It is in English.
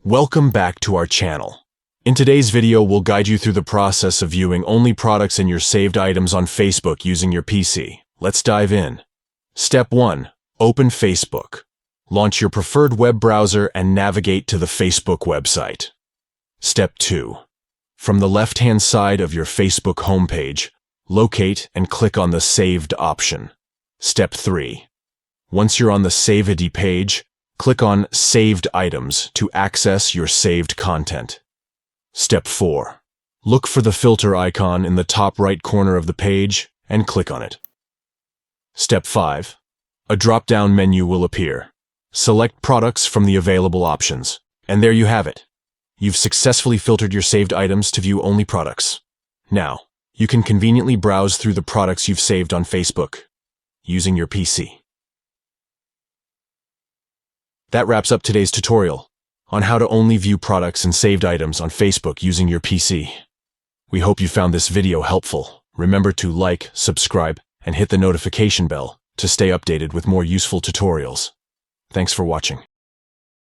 Welcome back to our channel. In today's video, we'll guide you through the process of viewing only products in your saved items on Facebook using your PC. Let's dive in. Step 1. Open Facebook. Launch your preferred web browser and navigate to the Facebook website. Step 2. From the left-hand side of your Facebook homepage, locate and click on the Saved option. Step 3. Once you're on the Saved page, click on Saved Items to access your saved content. Step 4. Look for the filter icon in the top right corner of the page and click on it. Step 5. A drop-down menu will appear. Select products from the available options. And there you have it. You've successfully filtered your saved items to view only products. Now, you can conveniently browse through the products you've saved on Facebook using your PC. That wraps up today's tutorial on how to only view products and saved items on Facebook using your PC. We hope you found this video helpful. Remember to like, subscribe, and hit the notification bell to stay updated with more useful tutorials. Thanks for watching.